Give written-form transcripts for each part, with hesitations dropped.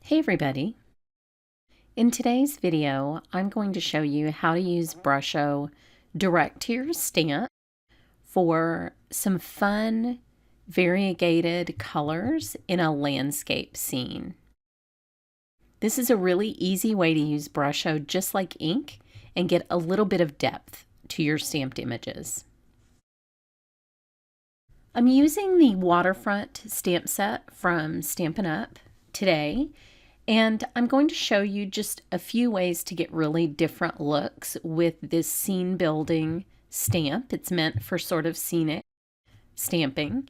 Hey everybody! In today's video, I'm going to show you how to use Brusho direct to your stamp for some fun variegated colors in a landscape scene. This is a really easy way to use Brusho just like ink and get a little bit of depth to your stamped images. I'm using the Waterfront stamp set from Stampin' Up! Today. And I'm going to show you just a few ways to get really different looks with this scene building stamp. It's meant for sort of scenic stamping.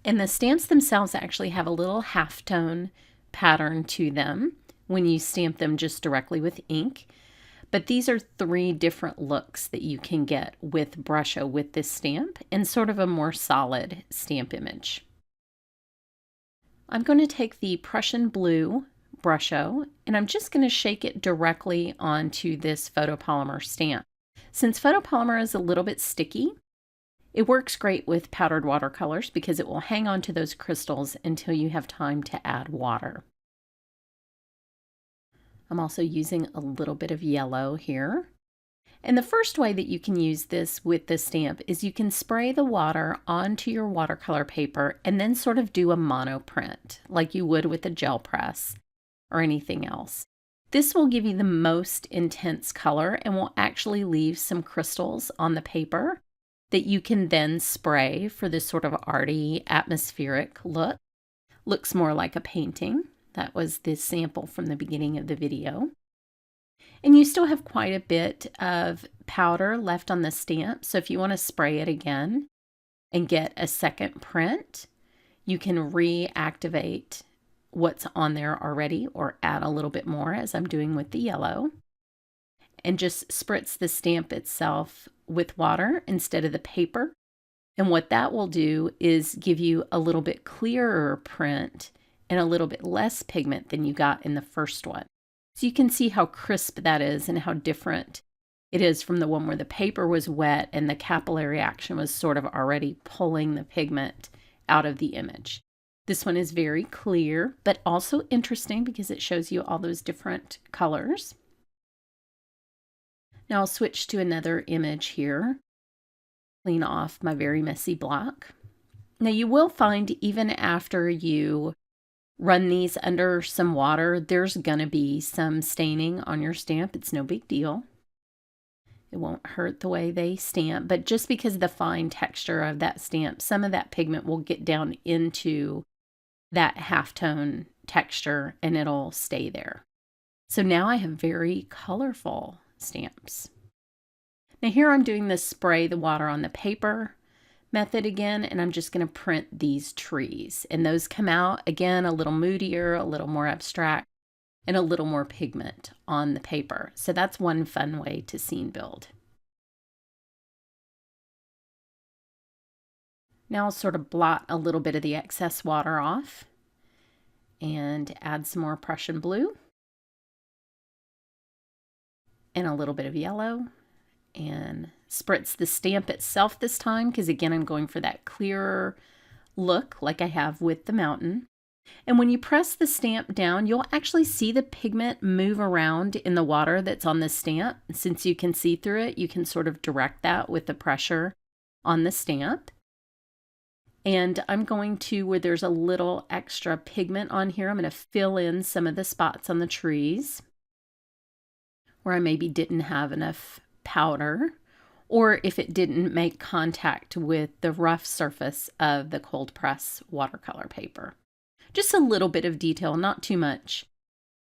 And the stamps themselves actually have a little halftone pattern to them when you stamp them just directly with ink. But these are 3 different looks that you can get with Brusho with this stamp and sort of a more solid stamp image. I'm going to take the Prussian blue Brusho, and I'm just going to shake it directly onto this photopolymer stamp. Since photopolymer is a little bit sticky, it works great with powdered watercolors because it will hang on to those crystals until you have time to add water. I'm also using a little bit of yellow here. And the first way that you can use this with the stamp is you can spray the water onto your watercolor paper and then sort of do a monoprint like you would with a gel press or anything else. This will give you the most intense color and will actually leave some crystals on the paper that you can then spray for this sort of arty, atmospheric look. Looks more like a painting. That was this sample from the beginning of the video. And you still have quite a bit of powder left on the stamp, so if you want to spray it again and get a second print, you can reactivate what's on there already or add a little bit more, as I'm doing with the yellow, and just spritz the stamp itself with water instead of the paper. And what that will do is give you a little bit clearer print and a little bit less pigment than you got in the first one. So you can see how crisp that is and how different it is from the one where the paper was wet and the capillary action was sort of already pulling the pigment out of the image. This one is very clear, but also interesting because it shows you all those different colors. Now I'll switch to another image here. Clean off my very messy block. Now you will find even after you run these under some water, there's going to be some staining on your stamp. It's no big deal. It won't hurt the way they stamp, but just because of the fine texture of that stamp, some of that pigment will get down into that halftone texture and it'll stay there. So now I have very colorful stamps. Now here I'm doing the spray the water on the paper method again, and I'm just going to print these trees, and those come out again a little moodier, a little more abstract, and a little more pigment on the paper. So that's one fun way to scene build. Now I'll sort of blot a little bit of the excess water off and add some more Prussian blue and a little bit of yellow and spritz the stamp itself this time because again I'm going for that clearer look like I have with the mountain. And when you press the stamp down, you'll actually see the pigment move around in the water that's on the stamp. Since you can see through it, you can sort of direct that with the pressure on the stamp. And I'm going to, where there's a little extra pigment on here, I'm going to fill in some of the spots on the trees where I maybe didn't have enough powder, or if it didn't make contact with the rough surface of the cold press watercolor paper. Just a little bit of detail, not too much,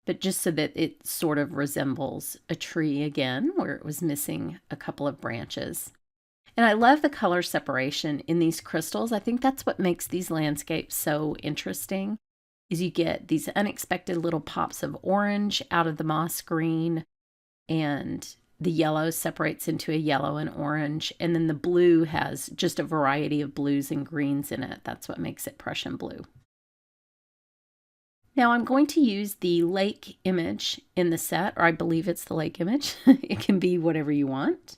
but just so that it sort of resembles a tree again, where it was missing a couple of branches. And I love the color separation in these crystals. I think that's what makes these landscapes so interesting, is you get these unexpected little pops of orange out of the moss green, and the yellow separates into a yellow and orange, and then the blue has just a variety of blues and greens in it. That's what makes it Prussian blue. Now I'm going to use the lake image in the set, or I believe it's the lake image. It can be whatever you want.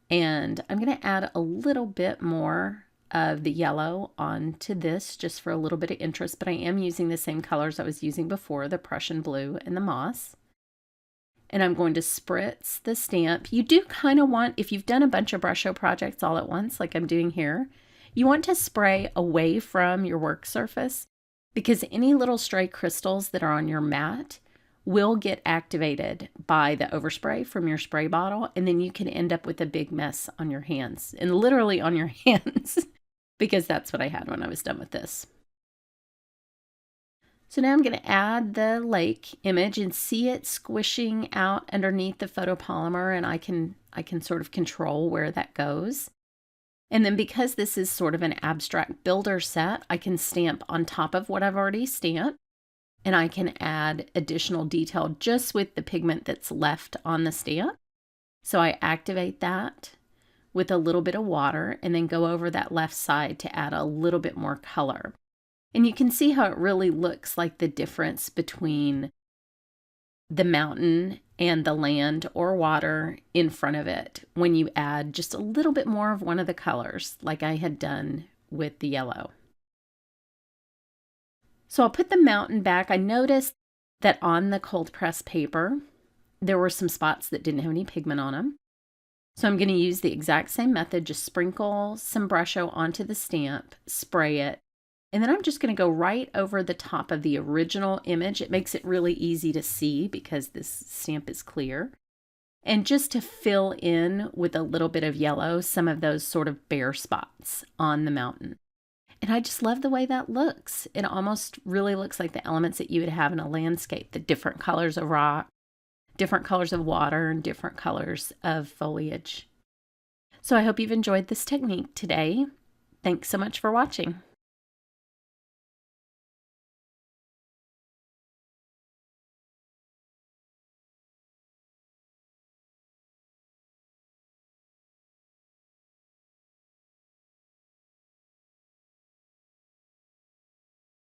And I'm going to add a little bit more of the yellow onto this just for a little bit of interest, but I am using the same colors I was using before, the Prussian blue and the moss. And I'm going to spritz the stamp. You do kind of want, if you've done a bunch of Brusho projects all at once, like I'm doing here, you want to spray away from your work surface, because any little stray crystals that are on your mat will get activated by the overspray from your spray bottle, and then you can end up with a big mess on your hands, and literally on your hands, because that's what I had when I was done with this. So now I'm going to add the lake image and see it squishing out underneath the photopolymer, and I can sort of control where that goes. And then because this is sort of an abstract builder set, I can stamp on top of what I've already stamped, and I can add additional detail just with the pigment that's left on the stamp. So I activate that with a little bit of water and then go over that left side to add a little bit more color. And you can see how it really looks like the difference between the mountain and the land or water in front of it when you add just a little bit more of one of the colors, like I had done with the yellow. So I'll put the mountain back. I noticed that on the cold press paper, there were some spots that didn't have any pigment on them. So I'm going to use the exact same method, just sprinkle some Brusho onto the stamp, spray it, and then I'm just going to go right over the top of the original image. It makes it really easy to see because this stamp is clear. And just to fill in with a little bit of yellow, some of those sort of bare spots on the mountain. And I just love the way that looks. It almost really looks like the elements that you would have in a landscape, the different colors of rock, different colors of water, and different colors of foliage. So I hope you've enjoyed this technique today. Thanks so much for watching.